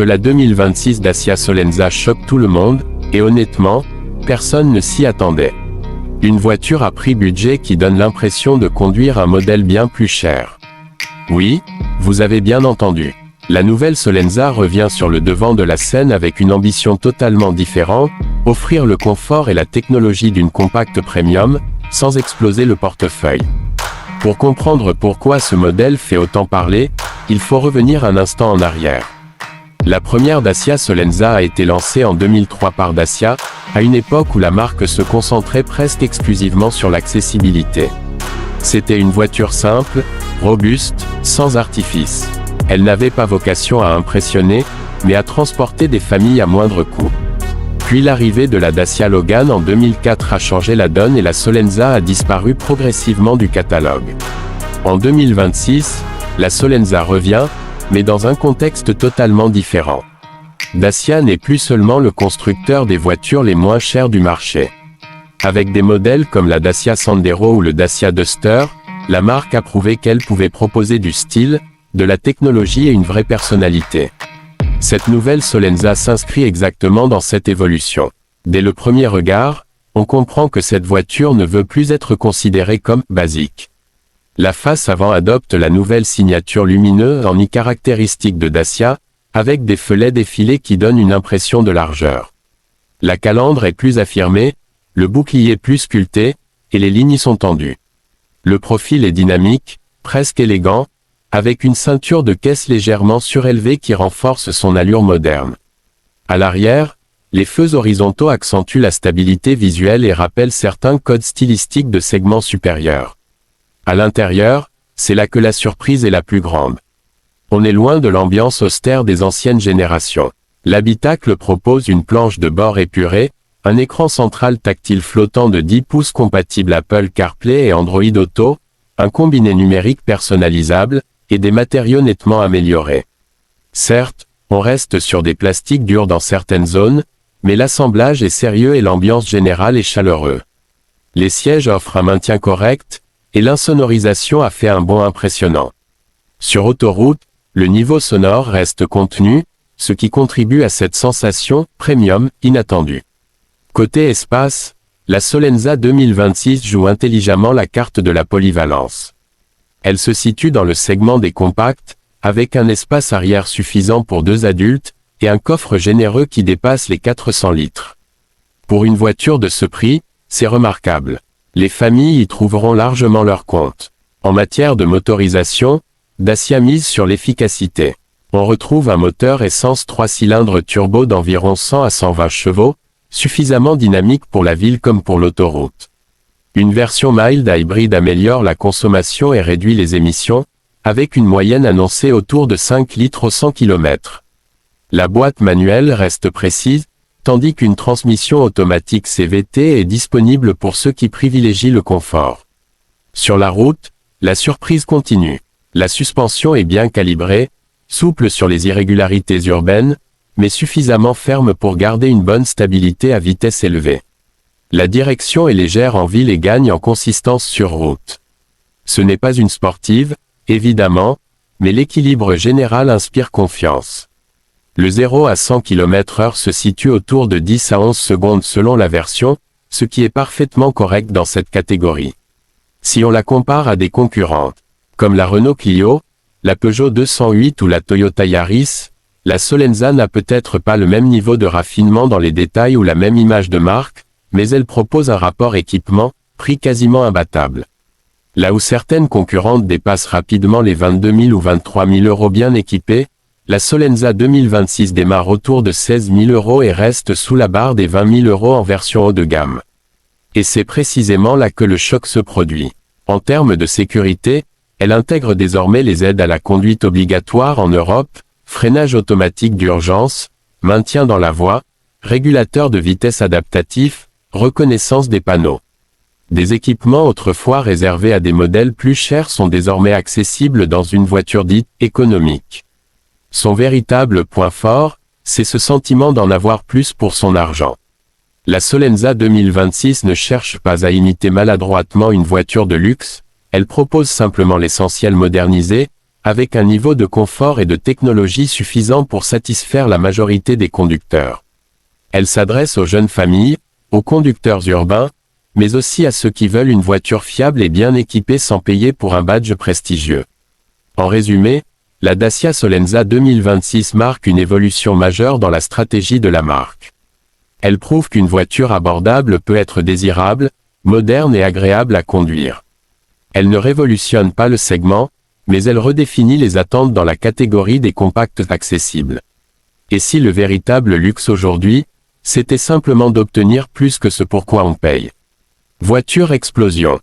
La 2026 Dacia Solenza choque tout le monde, et honnêtement, personne ne s'y attendait. Une voiture à prix budget qui donne l'impression de conduire un modèle bien plus cher. Oui, vous avez bien entendu. La nouvelle Solenza revient sur le devant de la scène avec une ambition totalement différente, offrir le confort et la technologie d'une compacte premium, sans exploser le portefeuille. Pour comprendre pourquoi ce modèle fait autant parler, il faut revenir un instant en arrière. La première Dacia Solenza a été lancée en 2003 par Dacia, à une époque où la marque se concentrait presque exclusivement sur l'accessibilité. C'était une voiture simple, robuste, sans artifice. Elle n'avait pas vocation à impressionner, mais à transporter des familles à moindre coût. Puis l'arrivée de la Dacia Logan en 2004 a changé la donne et la Solenza a disparu progressivement du catalogue. En 2026, la Solenza revient, mais dans un contexte totalement différent. Dacia n'est plus seulement le constructeur des voitures les moins chères du marché. Avec des modèles comme la Dacia Sandero ou le Dacia Duster, la marque a prouvé qu'elle pouvait proposer du style, de la technologie et une vraie personnalité. Cette nouvelle Solenza s'inscrit exactement dans cette évolution. Dès le premier regard, on comprend que cette voiture ne veut plus être considérée comme « basique ». La face avant adopte la nouvelle signature lumineuse en caractéristique de Dacia, avec des feux LED effilés qui donnent une impression de largeur. La calandre est plus affirmée, le bouclier plus sculpté, et les lignes sont tendues. Le profil est dynamique, presque élégant, avec une ceinture de caisse légèrement surélevée qui renforce son allure moderne. À l'arrière, les feux horizontaux accentuent la stabilité visuelle et rappellent certains codes stylistiques de segments supérieurs. À l'intérieur, c'est là que la surprise est la plus grande. On est loin de l'ambiance austère des anciennes générations. L'habitacle propose une planche de bord épurée, un écran central tactile flottant de 10 pouces compatible Apple CarPlay et Android Auto, un combiné numérique personnalisable, et des matériaux nettement améliorés. Certes, on reste sur des plastiques durs dans certaines zones, mais l'assemblage est sérieux et l'ambiance générale est chaleureuse. Les sièges offrent un maintien correct, et l'insonorisation a fait un bond impressionnant. Sur autoroute, le niveau sonore reste contenu, ce qui contribue à cette sensation premium inattendue. Côté espace, la Solenza 2026 joue intelligemment la carte de la polyvalence. Elle se situe dans le segment des compacts, avec un espace arrière suffisant pour 2 adultes, et un coffre généreux qui dépasse les 400 litres. Pour une voiture de ce prix, c'est remarquable. Les familles y trouveront largement leur compte. En matière de motorisation, Dacia mise sur l'efficacité. On retrouve un moteur essence 3 cylindres turbo d'environ 100 à 120 chevaux, suffisamment dynamique pour la ville comme pour l'autoroute. Une version mild hybride améliore la consommation et réduit les émissions, avec une moyenne annoncée autour de 5 litres au 100 km. La boîte manuelle reste précise, tandis qu'une transmission automatique CVT est disponible pour ceux qui privilégient le confort. Sur la route, la surprise continue. La suspension est bien calibrée, souple sur les irrégularités urbaines, mais suffisamment ferme pour garder une bonne stabilité à vitesse élevée. La direction est légère en ville et gagne en consistance sur route. Ce n'est pas une sportive, évidemment, mais l'équilibre général inspire confiance. Le 0 à 100 km/h se situe autour de 10 à 11 secondes selon la version, ce qui est parfaitement correct dans cette catégorie. Si on la compare à des concurrentes, comme la Renault Clio, la Peugeot 208 ou la Toyota Yaris, la Solenza n'a peut-être pas le même niveau de raffinement dans les détails ou la même image de marque, mais elle propose un rapport équipement-prix quasiment imbattable. Là où certaines concurrentes dépassent rapidement les 22 000 ou 23 000 euros bien équipées, la Solenza 2026 démarre autour de 16 000 euros et reste sous la barre des 20 000 euros en version haut de gamme. Et c'est précisément là que le choc se produit. En termes de sécurité, elle intègre désormais les aides à la conduite obligatoire en Europe, freinage automatique d'urgence, maintien dans la voie, régulateur de vitesse adaptatif, reconnaissance des panneaux. Des équipements autrefois réservés à des modèles plus chers sont désormais accessibles dans une voiture dite économique. Son véritable point fort, c'est ce sentiment d'en avoir plus pour son argent. La Solenza 2026 ne cherche pas à imiter maladroitement une voiture de luxe, elle propose simplement l'essentiel modernisé, avec un niveau de confort et de technologie suffisant pour satisfaire la majorité des conducteurs. Elle s'adresse aux jeunes familles, aux conducteurs urbains, mais aussi à ceux qui veulent une voiture fiable et bien équipée sans payer pour un badge prestigieux. En résumé, la Dacia Solenza 2026 marque une évolution majeure dans la stratégie de la marque. Elle prouve qu'une voiture abordable peut être désirable, moderne et agréable à conduire. Elle ne révolutionne pas le segment, mais elle redéfinit les attentes dans la catégorie des compacts accessibles. Et si le véritable luxe aujourd'hui, c'était simplement d'obtenir plus que ce pour quoi on paye. Voiture explosion.